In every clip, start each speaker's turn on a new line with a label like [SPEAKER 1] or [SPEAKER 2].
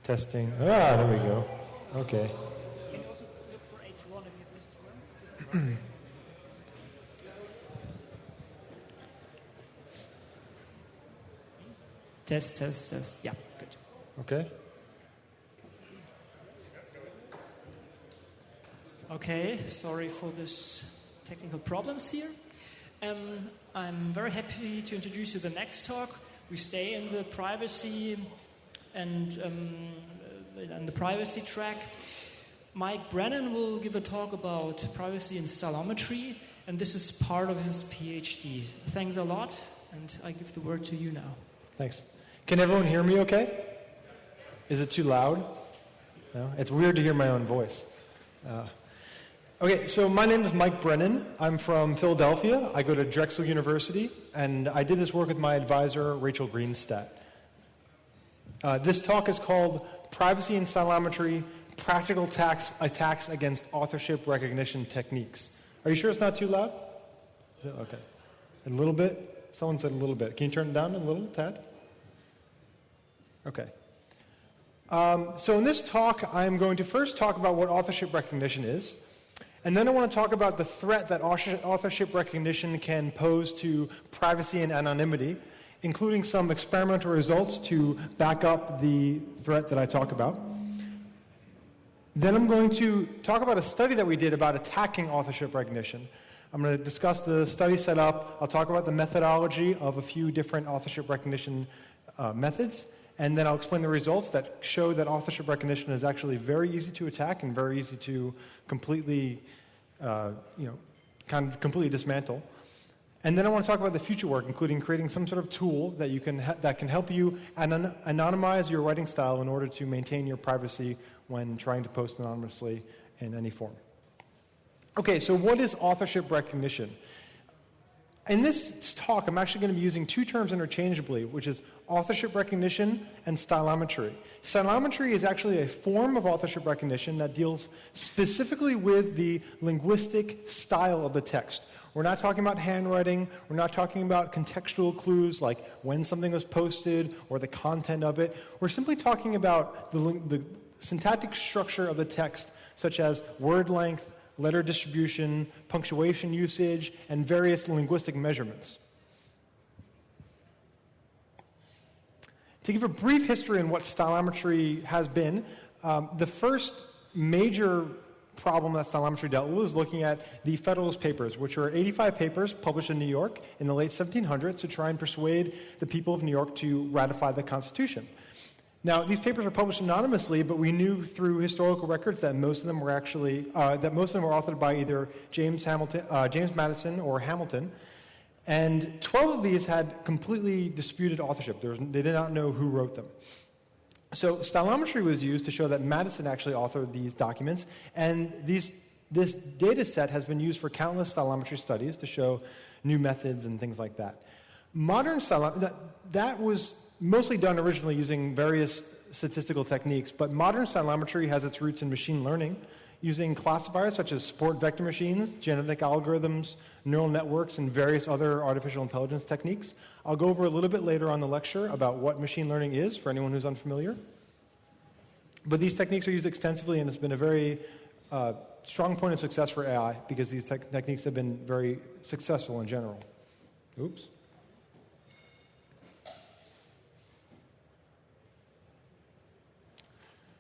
[SPEAKER 1] Testing. Ah, there we go. Okay.
[SPEAKER 2] Can you also look for H1 if you have this as well? Test. Yeah, good.
[SPEAKER 1] Okay.
[SPEAKER 2] Okay, sorry for this technical problems here. I'm very happy to introduce you to the next talk. We stay in the privacy and the privacy track. Mike Brennan will give a talk about privacy and stylometry, and this is part of his PhD. Thanks a lot, and I give the word to you now.
[SPEAKER 1] Thanks. Can everyone hear me okay? Is it too loud? No? It's weird to hear my own voice. Okay, so my name is Mike Brennan. I'm from Philadelphia. I go to Drexel University, and I did this work with my advisor, Rachel Greenstadt. This talk is called Privacy and Stylometry, Practical Attacks Against Authorship Recognition Techniques. Are you sure it's not too loud? Okay. A little bit? Someone said a little bit. Can you turn it down a little, Tad? Okay. So in this talk, I'm going to first talk about what authorship recognition is. And then I want to talk about the threat that authorship recognition can pose to privacy and anonymity, including some experimental results to back up the threat that I talk about. Then I'm going to talk about a study that we did about attacking authorship recognition. I'm going to discuss the study setup. I'll talk about the methodology of a few different authorship recognition methods. And then I'll explain the results that show that authorship recognition is actually very easy to attack and very easy to completely, completely dismantle. And then I want to talk about the future work, including creating some sort of tool that that can help you anonymize your writing style in order to maintain your privacy when trying to post anonymously in any form. Okay, so what is authorship recognition? In this talk, I'm actually going to be using two terms interchangeably, which is authorship recognition and stylometry. Stylometry is actually a form of authorship recognition that deals specifically with the linguistic style of the text. We're not talking about handwriting. We're not talking about contextual clues like when something was posted or the content of it. We're simply talking about the syntactic structure of the text, such as word length, letter distribution, punctuation usage, and various linguistic measurements. To give a brief history on what stylometry has been, the first major problem that stylometry dealt with was looking at the Federalist Papers, which were 85 papers published in New York in the late 1700s to try and persuade the people of New York to ratify the Constitution. Now, these papers were published anonymously, but we knew through historical records that most of them were actually authored by either James Madison or Hamilton, and 12 of these had completely disputed authorship. They did not know who wrote them. So stylometry was used to show that Madison actually authored these documents, and this data set has been used for countless stylometry studies to show new methods and things like that. Modern stylometry, that was mostly done originally using various statistical techniques, but modern stylometry has its roots in machine learning, using classifiers such as support vector machines, genetic algorithms, neural networks, and various other artificial intelligence techniques. I'll go over a little bit later on the lecture about what machine learning is for anyone who's unfamiliar. But these techniques are used extensively, and it's been a very strong point of success for AI because these techniques have been very successful in general. Oops.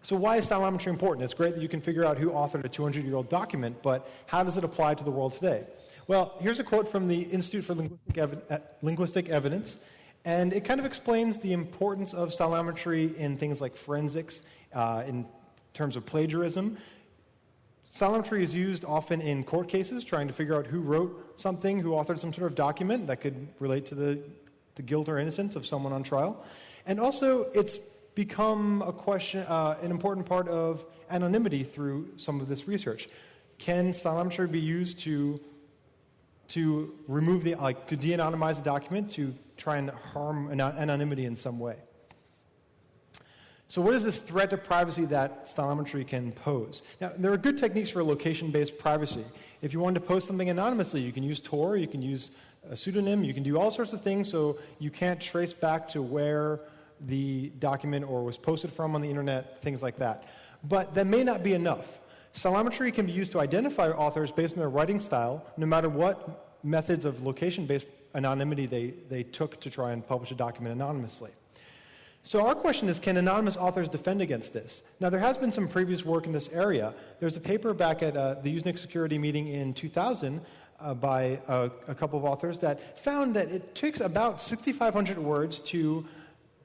[SPEAKER 1] So why is stylometry important? It's great that you can figure out who authored a 200-year-old document, but how does it apply to the world today? Well, here's a quote from the Institute for Linguistic Evidence, and it kind of explains the importance of stylometry in things like forensics, in terms of plagiarism. Stylometry is used often in court cases, trying to figure out who wrote something, who authored some sort of document that could relate to the guilt or innocence of someone on trial. And also, it's become an important part of anonymity through some of this research. Can stylometry be used to remove to de-anonymize a document, to try and harm anonymity in some way? So what is this threat to privacy that stylometry can pose? Now, there are good techniques for location-based privacy. If you want to post something anonymously, you can use Tor, you can use a pseudonym, you can do all sorts of things so you can't trace back to where the document or was posted from on the internet, things like that. But that may not be enough. Stylometry can be used to identify authors based on their writing style, no matter what methods of location-based anonymity they took to try and publish a document anonymously. So our question is, can anonymous authors defend against this? Now, there has been some previous work in this area. There's a paper back at the Usenix security meeting in 2000 by a couple of authors that found that it takes about 6,500 words to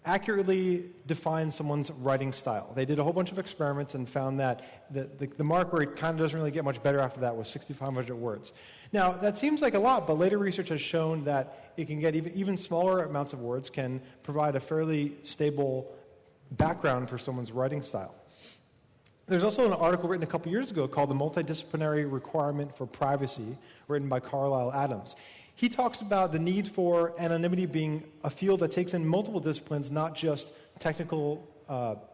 [SPEAKER 1] accurately define someone's writing style. They did a whole bunch of experiments and found that the mark where it kind of doesn't really get much better after that was 6,500 words. Now, that seems like a lot, but later research has shown that it can get even smaller amounts of words can provide a fairly stable background for someone's writing style. There's also an article written a couple years ago called The Multidisciplinary Requirement for Privacy, written by Carlisle Adams. He talks about the need for anonymity being a field that takes in multiple disciplines, not just technical,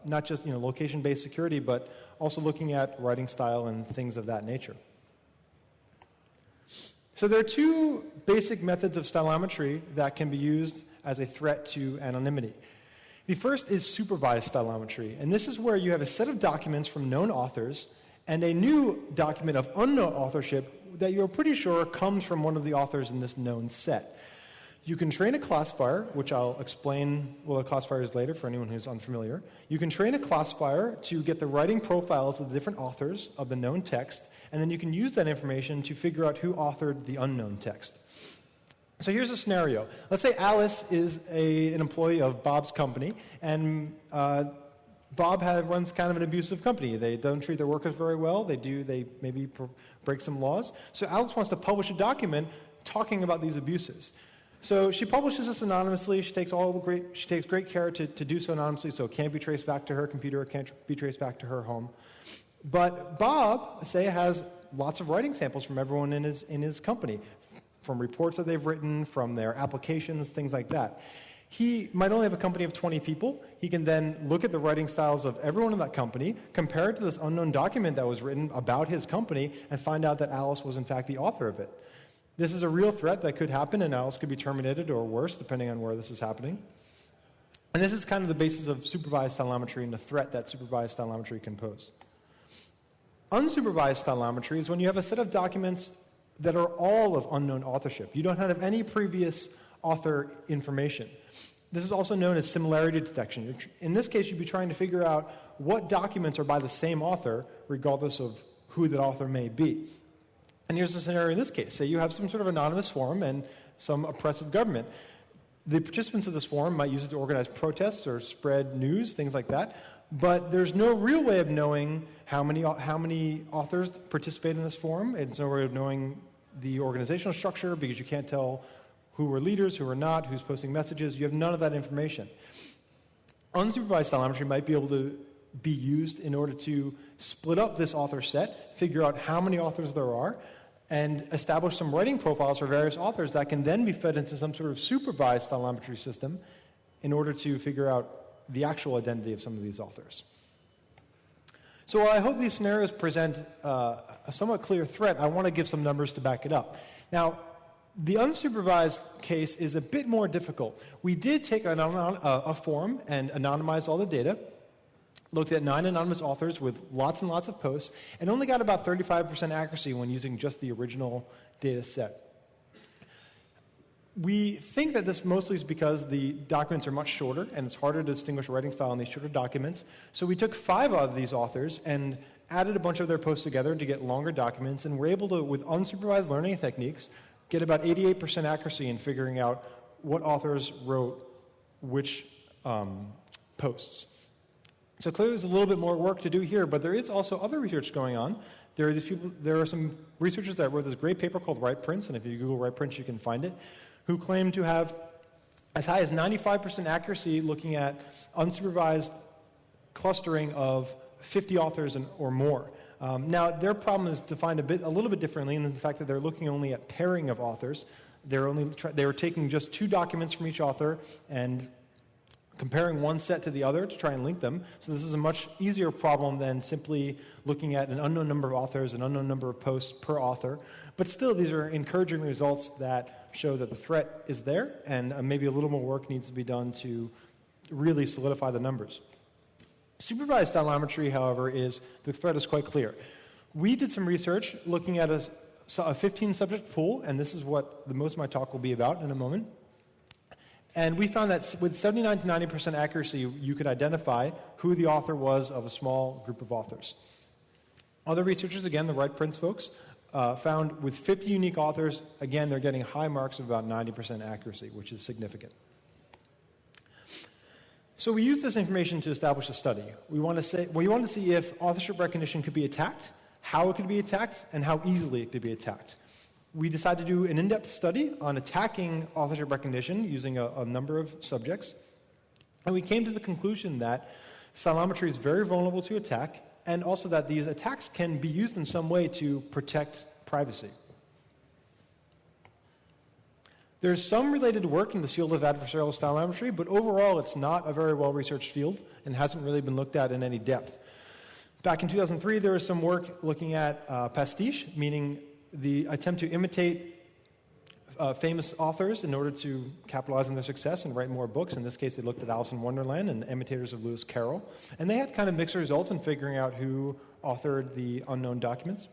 [SPEAKER 1] not just location-based security, but also looking at writing style and things of that nature. So there are two basic methods of stylometry that can be used as a threat to anonymity. The first is supervised stylometry, and this is where you have a set of documents from known authors and a new document of unknown authorship that you're pretty sure comes from one of the authors in this known set. You can train a classifier, which I'll explain what a classifier is later for anyone who's unfamiliar. You can train a classifier to get the writing profiles of the different authors of the known text, and then you can use that information to figure out who authored the unknown text. So here's a scenario. Let's say Alice is an employee of Bob's company, and Bob runs kind of an abusive company. They don't treat their workers very well. They maybe break some laws. So Alice wants to publish a document talking about these abuses. So she publishes this anonymously. She takes great care to do so anonymously, so it can't be traced back to her computer, it can't be traced back to her home. But Bob, say, has lots of writing samples from everyone in his company, from reports that they've written, from their applications, things like that. He might only have a company of 20 people. He can then look at the writing styles of everyone in that company, compare it to this unknown document that was written about his company, and find out that Alice was in fact the author of it. This is a real threat that could happen, and Alice could be terminated or worse, depending on where this is happening. And this is kind of the basis of supervised stylometry and the threat that supervised stylometry can pose. Unsupervised stylometry is when you have a set of documents that are all of unknown authorship. You don't have any previous author information. This is also known as similarity detection. In this case, you'd be trying to figure out what documents are by the same author, regardless of who that author may be. And here's the scenario in this case. Say you have some sort of anonymous forum and some oppressive government. The participants of this forum might use it to organize protests or spread news, things like that. But there's no real way of knowing how many authors participate in this forum. There's no way of knowing the organizational structure because you can't tell who were leaders, who were not, who's posting messages. You have none of that information. Unsupervised stylometry might be able to be used in order to split up this author set, figure out how many authors there are, and establish some writing profiles for various authors that can then be fed into some sort of supervised stylometry system in order to figure out the actual identity of some of these authors. So while I hope these scenarios present a somewhat clear threat, I want to give some numbers to back it up. Now, the unsupervised case is a bit more difficult. We did take a forum and anonymize all the data, looked at 9 anonymous authors with lots and lots of posts, and only got about 35% accuracy when using just the original data set. We think that this mostly is because the documents are much shorter, and it's harder to distinguish writing style in these shorter documents. So we took 5 of these authors and added a bunch of their posts together to get longer documents, and we're able to, with unsupervised learning techniques, get about 88% accuracy in figuring out what authors wrote which posts. So clearly there's a little bit more work to do here, but there is also other research going on. There are some researchers that wrote this great paper called Write Prints, and if you Google Write Prints, you can find it, who claim to have as high as 95% accuracy looking at unsupervised clustering of 50 authors or more. Now, their problem is defined a little bit differently in the fact that they're looking only at pairing of authors. They were taking just 2 documents from each author and comparing one set to the other to try and link them. So this is a much easier problem than simply looking at an unknown number of authors, an unknown number of posts per author. But still, these are encouraging results that show that the threat is there, and maybe a little more work needs to be done to really solidify the numbers. Supervised stylometry, however, the threat is quite clear. We did some research looking at a 15-subject pool, and this is what most of my talk will be about in a moment. And we found that with 79 to 90% accuracy, you could identify who the author was of a small group of authors. Other researchers, again, the Wright Prince folks, found with 50 unique authors, again, they're getting high marks of about 90% accuracy, which is significant. So we used this information to establish a study. We wanted to see if authorship recognition could be attacked, how it could be attacked, and how easily it could be attacked. We decided to do an in-depth study on attacking authorship recognition using a number of subjects. And we came to the conclusion that stylometry is very vulnerable to attack, and also that these attacks can be used in some way to protect privacy. There's some related work in the field of adversarial stylometry, but overall it's not a very well-researched field and hasn't really been looked at in any depth. Back in 2003, there was some work looking at pastiche, meaning the attempt to imitate famous authors in order to capitalize on their success and write more books. In this case, they looked at Alice in Wonderland and imitators of Lewis Carroll. And they had kind of mixed results in figuring out who authored the unknown documents.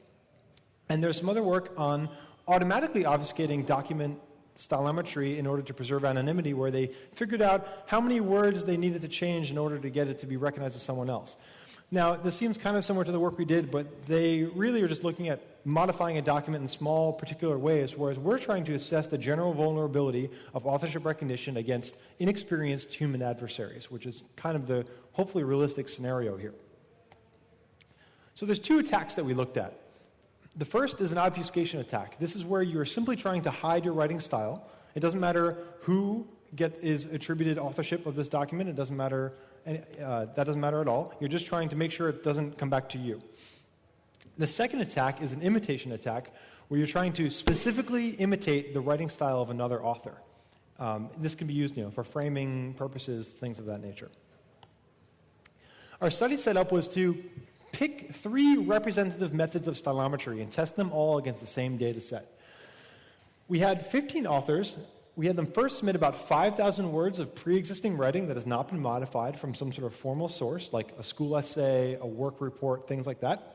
[SPEAKER 1] And there's some other work on automatically obfuscating document stylometry in order to preserve anonymity, where they figured out how many words they needed to change in order to get it to be recognized as someone else. Now, this seems kind of similar to the work we did, but they really are just looking at modifying a document in small, particular ways, whereas we're trying to assess the general vulnerability of authorship recognition against inexperienced human adversaries, which is kind of the hopefully realistic scenario here. So there's two attacks that we looked at. The first is an obfuscation attack. This is where you're simply trying to hide your writing style. It doesn't matter who is attributed authorship of this document. It doesn't matter. That doesn't matter at all. You're just trying to make sure it doesn't come back to you. The second attack is an imitation attack, where you're trying to specifically imitate the writing style of another author. This can be used, for framing purposes, things of that nature. Our study setup was to pick 3 representative methods of stylometry and test them all against the same data set. We had 15 authors. We had them first submit about 5,000 words of pre-existing writing that has not been modified from some sort of formal source, like a school essay, a work report, things like that.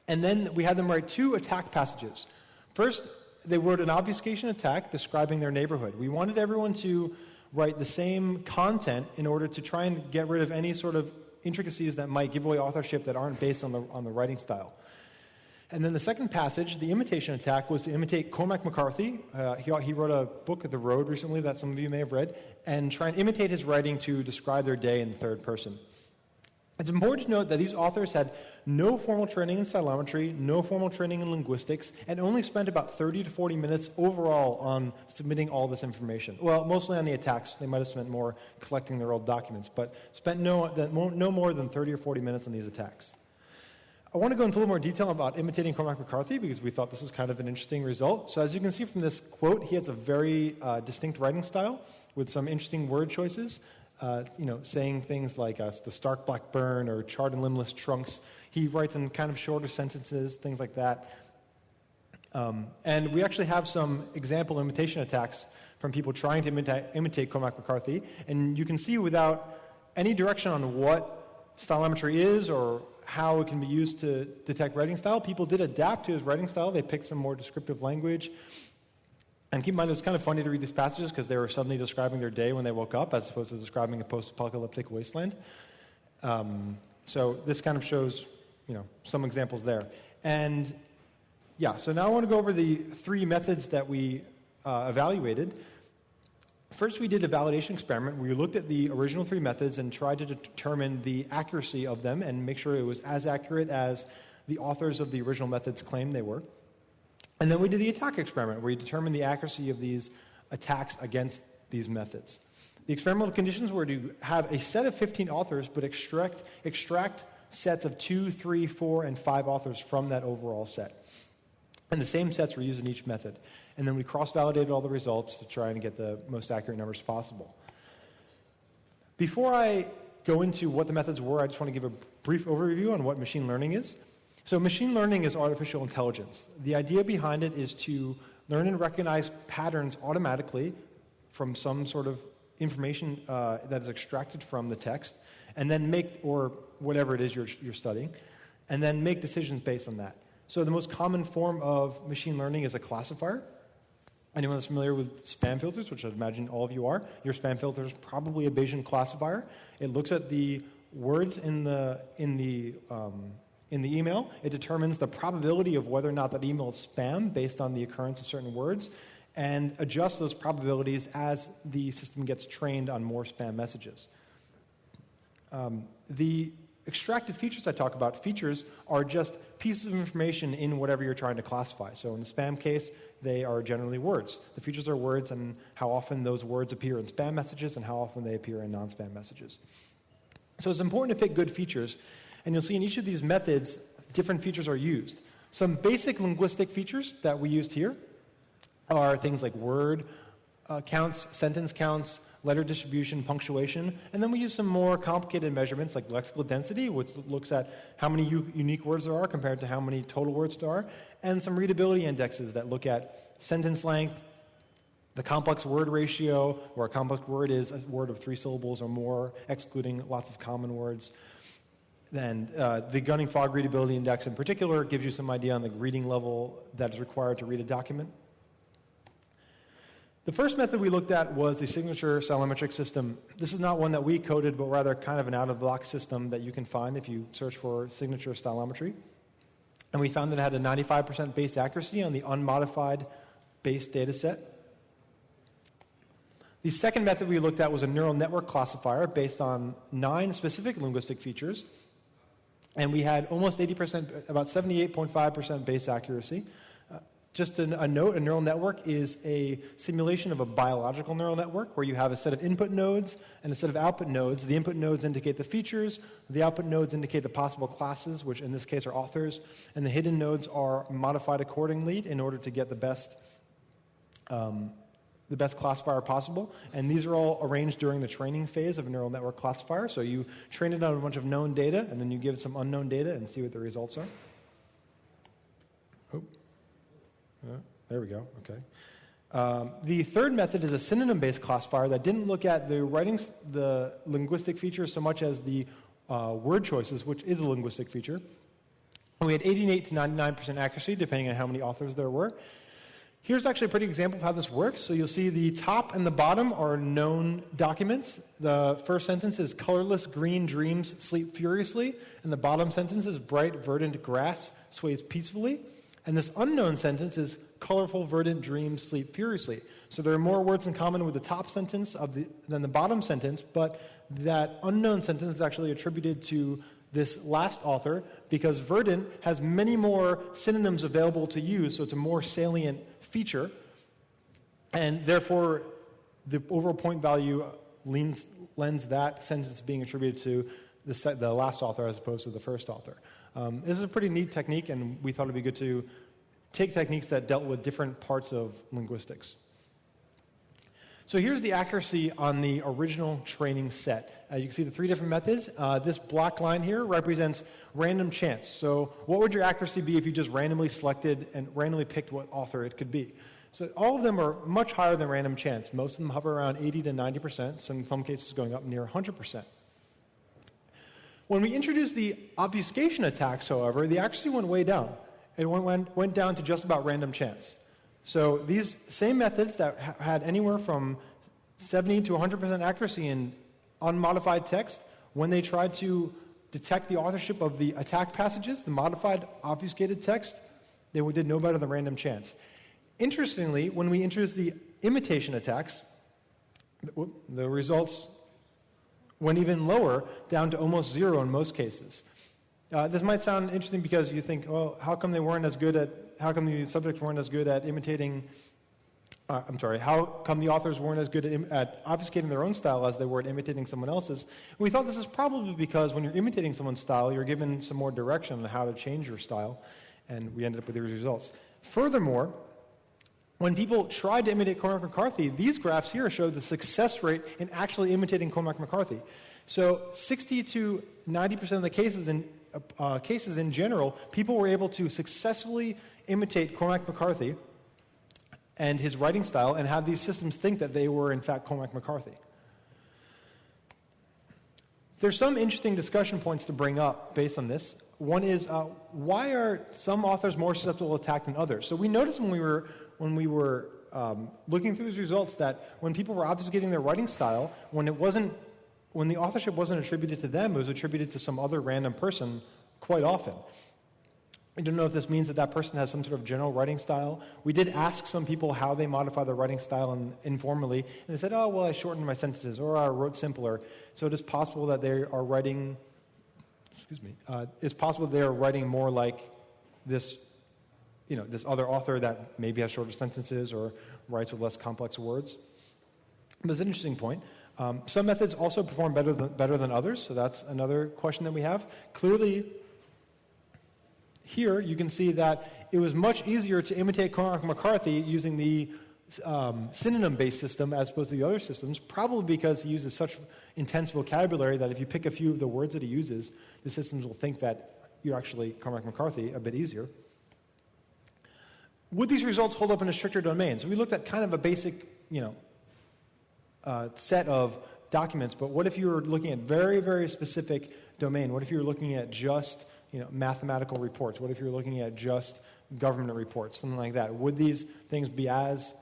[SPEAKER 1] And then we had them write 2 attack passages. First, they wrote an obfuscation attack describing their neighborhood. We wanted everyone to write the same content in order to try and get rid of any sort of intricacies that might give away authorship that aren't based on the writing style. And then the second passage, the imitation attack, was to imitate Cormac McCarthy. He wrote a book, The Road, recently that some of you may have read, and try and imitate his writing to describe their day in the third person. It's important to note that these authors had no formal training in stylometry, no formal training in linguistics, and only spent about 30 to 40 minutes overall on submitting all this information. Well, mostly on the attacks. They might have spent more collecting their old documents, but spent no more than 30 or 40 minutes on these attacks. I want to go into a little more detail about imitating Cormac McCarthy because we thought this was kind of an interesting result. So as you can see from this quote, he has a very distinct writing style with some interesting word choices. Saying things like the stark black burn or charred and limbless trunks. He writes in kind of shorter sentences, things like that. And we actually have some example imitation attacks from people trying to imitate Cormac McCarthy. And you can see without any direction on what stylometry is or how it can be used to detect writing style, people did adapt to his writing style. They picked some more descriptive language. And keep in mind, it was kind of funny to read these passages because they were suddenly describing their day when they woke up as opposed to describing a post-apocalyptic wasteland. So this kind of shows, some examples there. And so now I want to go over the 3 methods that we evaluated. First, we did a validation experiment where we looked at the original 3 methods and tried to determine the accuracy of them and make sure it was as accurate as the authors of the original methods claimed they were. And then we did the attack experiment, where we determined the accuracy of these attacks against these methods. The experimental conditions were to have a set of 15 authors, but extract sets of 2, 3, 4, and 5 authors from that overall set. And the same sets were used in each method. And then we cross-validated all the results to try and get the most accurate numbers possible. Before I go into what the methods were, I just want to give a brief overview on what machine learning is. So machine learning is artificial intelligence. The idea behind it is to learn and recognize patterns automatically from some sort of information that is extracted from the text, and then or whatever it is you're studying, and then make decisions based on that. So the most common form of machine learning is a classifier. Anyone that's familiar with spam filters, which I imagine all of you are, your spam filter is probably a Bayesian classifier. It looks at the words in the email. It determines the probability of whether or not that email is spam based on the occurrence of certain words, and adjusts those probabilities as the system gets trained on more spam messages. The extracted features I talk about, features are just pieces of information in whatever you're trying to classify. So in the spam case, they are generally words. The features are words and how often those words appear in spam messages and how often they appear in non-spam messages. So it's important to pick good features, and you'll see in each of these methods, different features are used. Some basic linguistic features that we used here are things like word counts, sentence counts, letter distribution, punctuation, and then we use some more complicated measurements like lexical density, which looks at how many unique words there are compared to how many total words there are, and some readability indexes that look at sentence length, the complex word ratio, where a complex word is a word of 3 syllables or more, excluding lots of common words. Then the Gunning-Fogg readability index in particular gives you some idea on the reading level that is required to read a document. The first method we looked at was the signature stylometric system. This is not one that we coded, but rather kind of an out-of-the-box system that you can find if you search for signature stylometry. And we found that it had a 95% base accuracy on the unmodified base data set. The second method we looked at was a neural network classifier based on 9 specific linguistic features. And we had almost 80%, about 78.5% base accuracy. Just a note, a neural network is a simulation of a biological neural network where you have a set of input nodes and a set of output nodes. The input nodes indicate the features, the output nodes indicate the possible classes, which in this case are authors, and the hidden nodes are modified accordingly in order to get the best classifier possible. And these are all arranged during the training phase of a neural network classifier. So you train it on a bunch of known data, and then you give it some unknown data and see what the results are. There we go. Okay. The third method is a synonym-based classifier that didn't look at the linguistic features so much as the word choices, which is a linguistic feature. And we had 88 to 99% accuracy, depending on how many authors there were. Here's actually a pretty example of how this works. So you'll see the top and the bottom are known documents. The first sentence is colorless green dreams sleep furiously, and the bottom sentence is bright verdant grass sways peacefully. And this unknown sentence is colorful, verdant dreams sleep furiously. So there are more words in common with the top sentence than the bottom sentence, but that unknown sentence is actually attributed to this last author because verdant has many more synonyms available to use, so it's a more salient feature. And therefore, the overall point value lends that sentence being attributed to the last author as opposed to the first author. This is a pretty neat technique, and we thought it would be good to take techniques that dealt with different parts of linguistics. So here's the accuracy on the original training set. You can see the 3 different methods. This black line here represents random chance. So what would your accuracy be if you just randomly selected and randomly picked what author it could be? So all of them are much higher than random chance. Most of them hover around 80 to 90%, in some cases going up near 100%. When we introduced the obfuscation attacks, however, the accuracy went way down. It went down to just about random chance. So these same methods that had anywhere from 70 to 100% accuracy in unmodified text, when they tried to detect the authorship of the attack passages, the modified obfuscated text, they did no better than random chance. Interestingly, when we introduced the imitation attacks, the results went even lower, down to almost 0 in most cases. This might sound interesting because you think, well, how come the subjects weren't as good at imitating, how come the authors weren't as good at obfuscating their own style as they were at imitating someone else's? And we thought this is probably because when you're imitating someone's style, you're given some more direction on how to change your style, and we ended up with these results. Furthermore, when people tried to imitate Cormac McCarthy, these graphs here show the success rate in actually imitating Cormac McCarthy. So 60 to 90% of the cases in general, people were able to successfully imitate Cormac McCarthy and his writing style and have these systems think that they were, in fact, Cormac McCarthy. There's some interesting discussion points to bring up based on this. One is, why are some authors more susceptible to attack than others? So we noticed when we were looking through these results that when people were obfuscating their writing style, when the authorship wasn't attributed to them, it was attributed to some other random person quite often. I don't know if this means that that person has some sort of general writing style. We did ask some people how they modify their writing style informally, and they said, oh, well, I shortened my sentences, or I wrote simpler. So it is possible that they are writing, it's possible they are writing more like this, this other author that maybe has shorter sentences or writes with less complex words. But it's an interesting point. Some methods also perform better than others, so that's another question that we have. Clearly, here you can see that it was much easier to imitate Cormac McCarthy using the synonym-based system as opposed to the other systems, probably because he uses such intense vocabulary that if you pick a few of the words that he uses, the systems will think that you're actually Cormac McCarthy a bit easier. Would these results hold up in a stricter domain? So we looked at kind of a basic, set of documents, but what if you were looking at very, very specific domain? What if you were looking at just mathematical reports? What if you're looking at just government reports, something like that? Would these things be as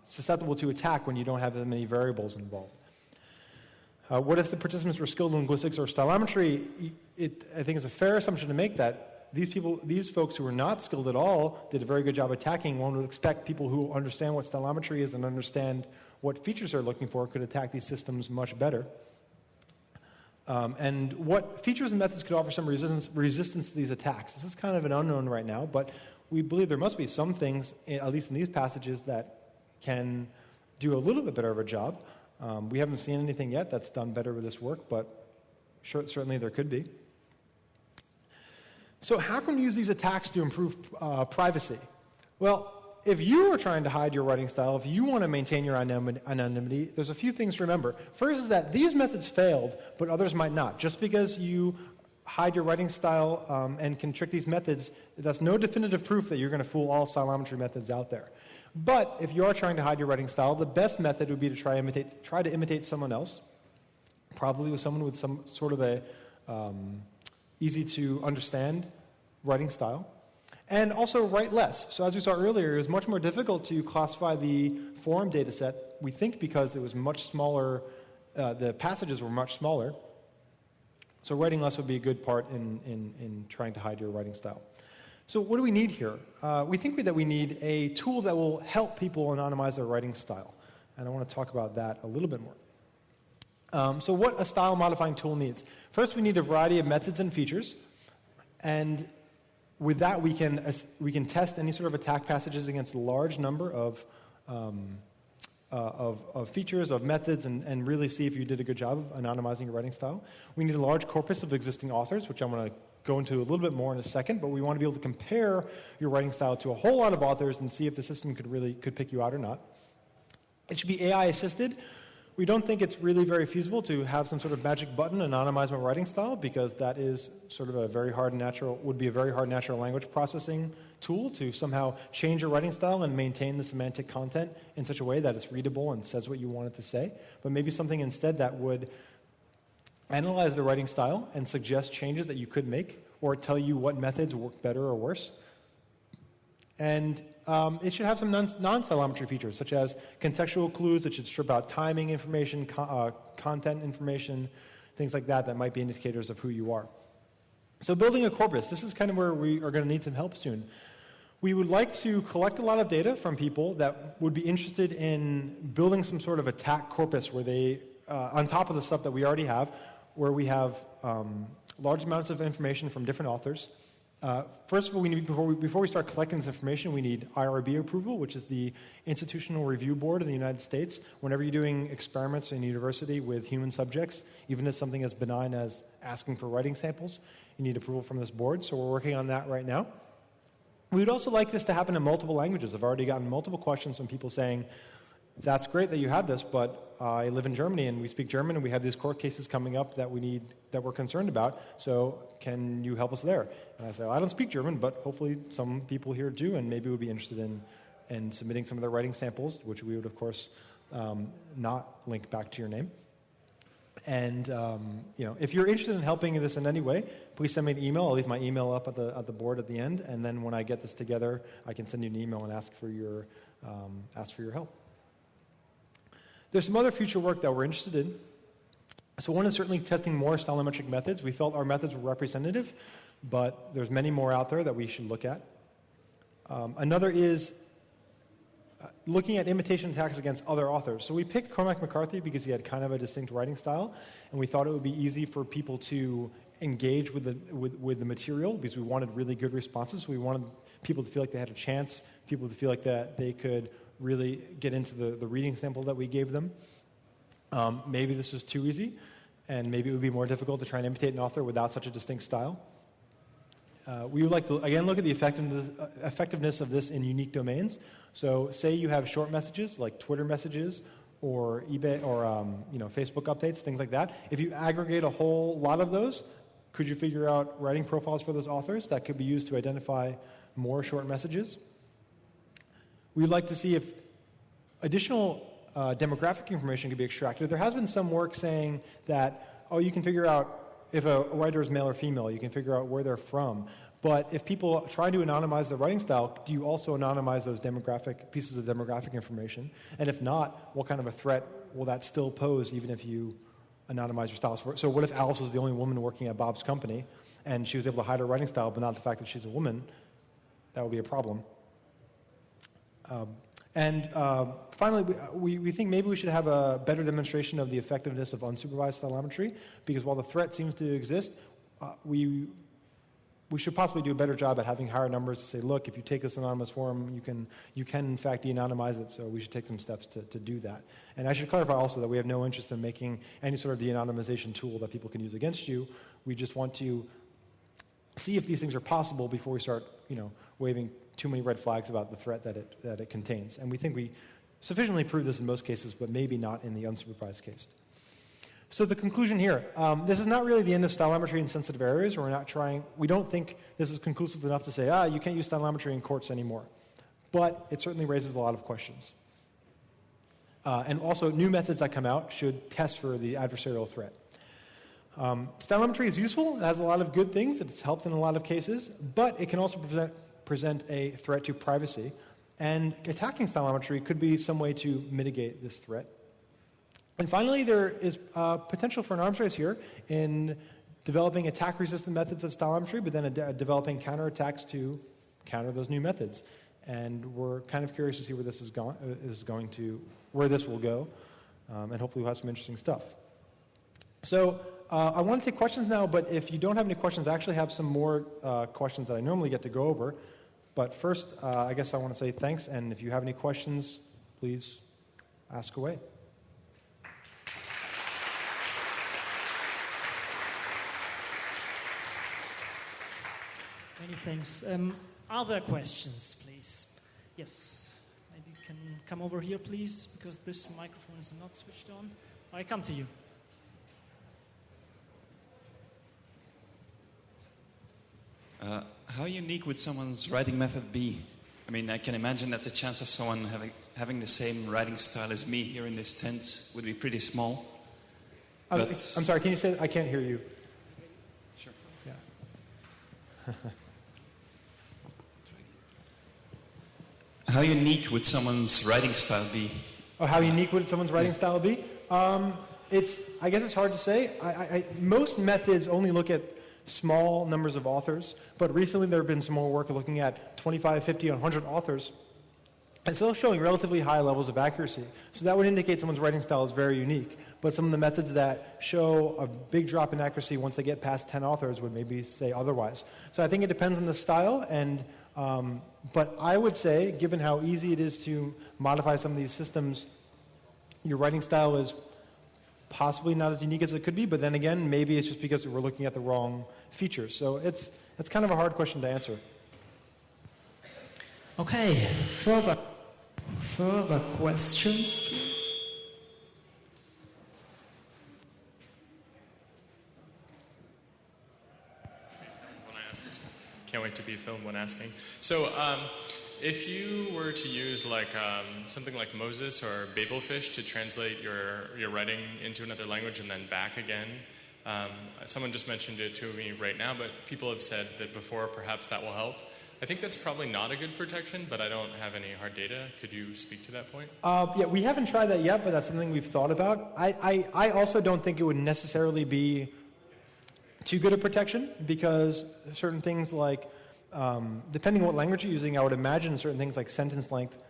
[SPEAKER 1] susceptible to attack when you don't have as many variables involved? What if the participants were skilled in linguistics or stylometry? I think it's a fair assumption to make that these folks who are not skilled at all did a very good job attacking. One would expect people who understand what stylometry is and understand what features they're looking for could attack these systems much better. And what features and methods could offer some resistance to these attacks? This is kind of an unknown right now, but we believe there must be some things, at least in these passages, that can do a little bit better of a job. We haven't seen anything yet that's done better with this work, but certainly there could be. So how can we use these attacks to improve privacy? Well, if you are trying to hide your writing style, if you want to maintain your anonymity, there's a few things to remember. First is that these methods failed, but others might not. Just because you hide your writing style and can trick these methods, that's no definitive proof that you're going to fool all stylometry methods out there. But if you are trying to hide your writing style, the best method would be to try to imitate someone else, probably with someone with some sort of a easy to understand writing style. And also write less. So as we saw earlier, it was much more difficult to classify the forum data set, we think because it was much smaller, the passages were much smaller. So writing less would be a good part in trying to hide your writing style. So what do we need here? We think that we need a tool that will help people anonymize their writing style. And I want to talk about that a little bit more. So what a style modifying tool needs. First, we need a variety of methods and features. And with that, we can test any sort of attack passages against a large number of features, of methods, and really see if you did a good job of anonymizing your writing style. We need a large corpus of existing authors, which I'm going to go into a little bit more in a second, but we want to be able to compare your writing style to a whole lot of authors and see if the system could pick you out or not. It should be AI assisted. We don't think it's really very feasible to have some sort of magic button anonymize my writing style because that is sort of would be a very hard natural language processing tool to somehow change your writing style and maintain the semantic content in such a way that it's readable and says what you want it to say. But maybe something instead that would analyze the writing style and suggest changes that you could make or tell you what methods work better or worse. And it should have some non-stylometry features, such as contextual clues. It should strip out timing information, content information, things like that might be indicators of who you are. So building a corpus, this is kind of where we are going to need some help soon. We would like to collect a lot of data from people that would be interested in building some sort of attack corpus where they, on top of the stuff that we already have, where we have large amounts of information from different authors. First of all, we need, before we start collecting this information, we need IRB approval, which is the Institutional Review Board in the United States. Whenever you're doing experiments in a university with human subjects, even as something as benign as asking for writing samples, you need approval from this board, so we're working on that right now. We would also like this to happen in multiple languages. I've already gotten multiple questions from people saying, that's great that you have this, but I live in Germany and we speak German and we have these court cases coming up that we're concerned about, so can you help us there? And I say, well, I don't speak German, but hopefully some people here do and maybe would be interested in submitting some of their writing samples, which we would, of course, not link back to your name. And if you're interested in helping this in any way, please send me an email. I'll leave my email up at the board at the end, and then when I get this together, I can send you an email and ask for your help. There's some other future work that we're interested in. So one is certainly testing more stylometric methods. We felt our methods were representative, but there's many more out there that we should look at. Another is looking at imitation attacks against other authors. So we picked Cormac McCarthy because he had kind of a distinct writing style, and we thought it would be easy for people to engage with the material because we wanted really good responses. We wanted people to feel like they had a chance, people to feel like that they could really get into the reading sample that we gave them. Maybe this was too easy, and maybe it would be more difficult to try and imitate an author without such a distinct style. We would like to, again, look at the effectiveness of this in unique domains. So say you have short messages, like Twitter messages or eBay or Facebook updates, things like that. If you aggregate a whole lot of those, could you figure out writing profiles for those authors that could be used to identify more short messages? We'd like to see if additional demographic information could be extracted. There has been some work saying that, you can figure out if a writer is male or female, you can figure out where they're from. But if people try to anonymize their writing style, do you also anonymize those pieces of demographic information? And if not, what kind of a threat will that still pose even if you anonymize your style? So what if Alice was the only woman working at Bob's company and she was able to hide her writing style but not the fact that she's a woman? That would be a problem. Finally, we think maybe we should have a better demonstration of the effectiveness of unsupervised stylometry, because while the threat seems to exist, we should possibly do a better job at having higher numbers to say, look, if you take this anonymous form, you can in fact de-anonymize it, so we should take some steps to do that. And I should clarify also that we have no interest in making any sort of de-anonymization tool that people can use against you. We just want to see if these things are possible before we start, waving too many red flags about the threat that it contains. And we think we sufficiently prove this in most cases, but maybe not in the unsupervised case. So the conclusion here, this is not really the end of stylometry in sensitive areas. We don't think this is conclusive enough to say, you can't use stylometry in courts anymore. But it certainly raises a lot of questions. And also, new methods that come out should test for the adversarial threat. Stylometry is useful. It has a lot of good things. It's helped in a lot of cases. But it can also present a threat to privacy. And attacking stylometry could be some way to mitigate this threat. And finally, there is potential for an arms race here in developing attack-resistant methods of stylometry, but then developing counterattacks to counter those new methods. And we're kind of curious to see where this where this will go, and hopefully we'll have some interesting stuff. So I want to take questions now, but if you don't have any questions, I actually have some more questions that I normally get to go over. But first, I guess I want to say thanks, and if you have any questions, please ask away.
[SPEAKER 2] Many thanks. Are there questions, please? Yes. Maybe you can come over here, please, because this microphone is not switched on. I come to you.
[SPEAKER 3] How unique would someone's writing method be? I mean, I can imagine that the chance of someone having the same writing style as me here in this tent would be pretty small.
[SPEAKER 1] I'm sorry, can you say that? I can't hear you.
[SPEAKER 3] Sure.
[SPEAKER 1] Yeah.
[SPEAKER 3] How unique would someone's writing style be?
[SPEAKER 1] Oh, how unique would someone's writing style be? I guess it's hard to say. Most methods only look at small numbers of authors, but recently there have been some more work looking at 25, 50, and 100 authors, and still showing relatively high levels of accuracy. So that would indicate someone's writing style is very unique. But some of the methods that show a big drop in accuracy once they get past 10 authors would maybe say otherwise. So I think it depends on the style, but I would say, given how easy it is to modify some of these systems, your writing style is possibly not as unique as it could be, but then again, maybe it's just because we're looking at the wrong features. So it's kind of a hard question to answer.
[SPEAKER 2] Okay, further questions, please?
[SPEAKER 4] When I ask this, can't wait to be filmed when asking. So if you were to use like something like Moses or Babelfish to translate your writing into another language and then back again, someone just mentioned it to me right now, but people have said that before perhaps that will help. I think that's probably not a good protection, but I don't have any hard data. Could you speak to that point?
[SPEAKER 1] Yeah, we haven't tried that yet, but that's something we've thought about. I also don't think it would necessarily be too good a protection, because certain things like, depending on what language you're using, I would imagine certain things like sentence length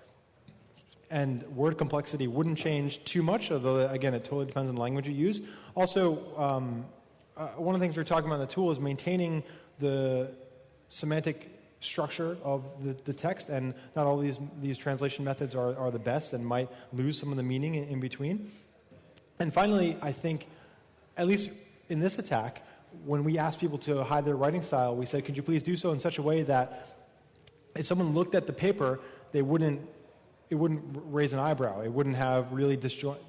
[SPEAKER 1] and word complexity wouldn't change too much, although, again, it totally depends on the language you use. Also, one of the things we're talking about in the tool is maintaining the semantic structure of the text, and not all these translation methods are the best and might lose some of the meaning in between. And finally, I think, at least in this attack, when we asked people to hide their writing style, we said, could you please do so in such a way that if someone looked at the paper, it wouldn't raise an eyebrow. It wouldn't have really disjoint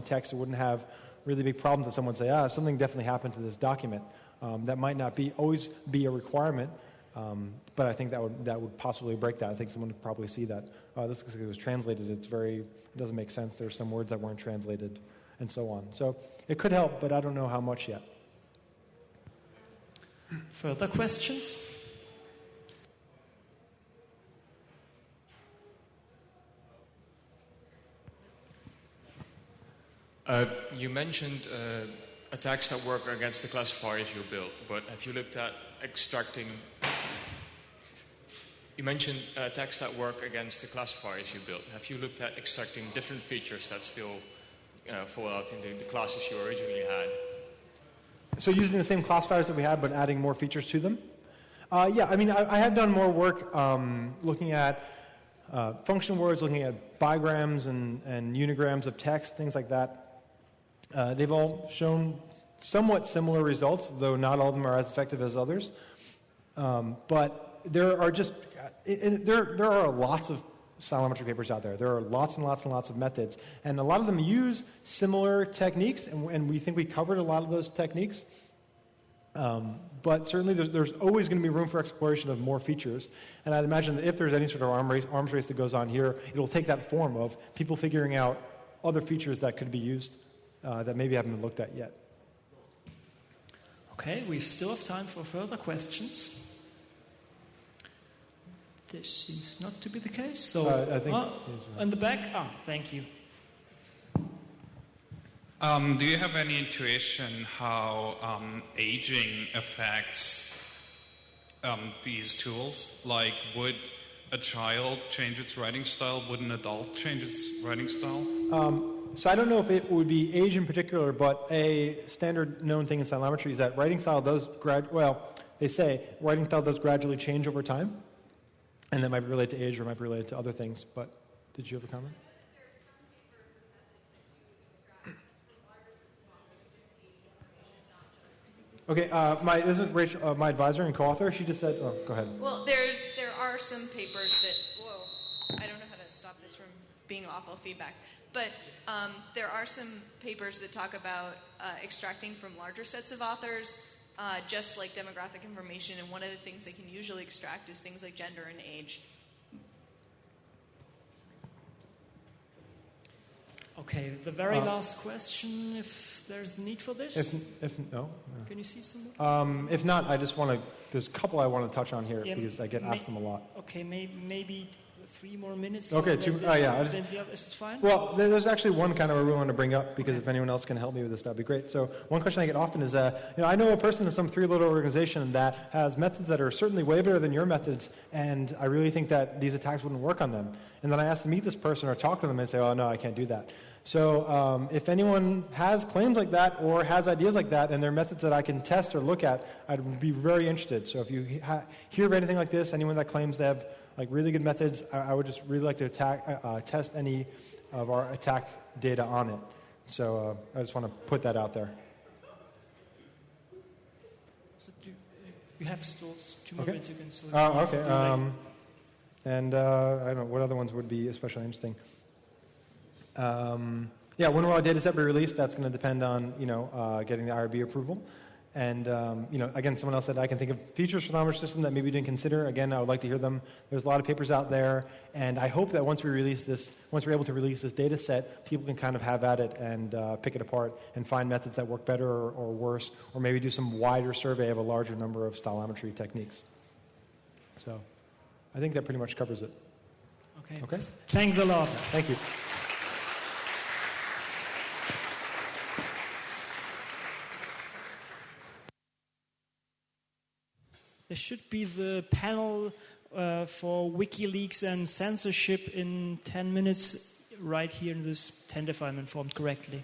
[SPEAKER 1] text. It wouldn't have really big problems that someone would say, something definitely happened to this document. That might not always be a requirement, but I think that would possibly break that. I think someone would probably see that this looks like it was translated. It doesn't make sense. There's some words that weren't translated, and so on. So it could help, but I don't know how much yet.
[SPEAKER 2] Further questions?
[SPEAKER 4] You mentioned attacks that work against the classifiers you built, but have you looked at extracting... You mentioned attacks that work against the classifiers you built. Have you looked at extracting different features that still fall out into the classes you originally had?
[SPEAKER 1] So using the same classifiers that we had, but adding more features to them? Yeah, I mean, I have done more work looking at function words, looking at bigrams and unigrams of text, things like that. They've all shown somewhat similar results, though not all of them are as effective as others. But there are just there are lots of stylometry papers out there. There are lots and lots and lots of methods, and a lot of them use similar techniques, and we think we covered a lot of those techniques. But certainly there's always going to be room for exploration of more features, and I'd imagine that if there's any sort of arms race that goes on here, it'll take that form of people figuring out other features that could be used that maybe haven't been looked at yet.
[SPEAKER 2] Okay, we still have time for further questions. This seems not to be the case. So,
[SPEAKER 1] I think
[SPEAKER 2] in the back. Thank you.
[SPEAKER 5] Do you have any intuition how aging affects these tools? Like, would a child change its writing style? Would an adult change its writing style?
[SPEAKER 1] So I don't know if it would be age in particular, but a standard known thing in stylometry is that writing style does they say writing style does gradually change over time, and that might be related to age or might be related to other things. But did you have a comment? Okay, this is Rachel, my advisor and co-author. She just said, go ahead.
[SPEAKER 6] Well, there are some papers that, I don't know how to stop this from being awful feedback, but there are some papers that talk about extracting from larger sets of authors, just like demographic information, and one of the things they can usually extract is things like gender and age.
[SPEAKER 2] Okay, the very last question, if there's a need for this?
[SPEAKER 1] No.
[SPEAKER 2] Can you see some?
[SPEAKER 1] If not, I just want to, there's a couple I want to touch on here because I get asked them a lot.
[SPEAKER 2] Okay, maybe 3 more minutes.
[SPEAKER 1] Okay,
[SPEAKER 2] Is this fine?
[SPEAKER 1] Well, there's actually one kind of I really want to bring up because if anyone else can help me with this, that'd be great. So one question I get often is, I know a person in some 3-letter organization that has methods that are certainly way better than your methods, and I really think that these attacks wouldn't work on them. And then I ask to meet this person or talk to them and say, oh, no, I can't do that. So if anyone has claims like that or has ideas like that and there are methods that I can test or look at, I'd be very interested. So if you hear of anything like this, anyone that claims they have like really good methods, I would just really like to test any of our attack data on it. So I just want to put that out there.
[SPEAKER 2] So you have still 2 more minutes you can still
[SPEAKER 1] okay. And I don't know, what other ones would be especially interesting? When will our data set be released? That's going to depend on, getting the IRB approval. And again, someone else said I can think of features for the stylometry system that maybe you didn't consider. Again, I would like to hear them. There's a lot of papers out there, and I hope that once we're able to release this data set, people can kind of have at it and pick it apart and find methods that work better or worse, or maybe do some wider survey of a larger number of stylometry techniques. So I think that pretty much covers it. Okay?
[SPEAKER 2] Thanks a lot.
[SPEAKER 1] Thank you.
[SPEAKER 2] There should be the panel for WikiLeaks and censorship in 10 minutes right here in this tent, if I'm informed correctly.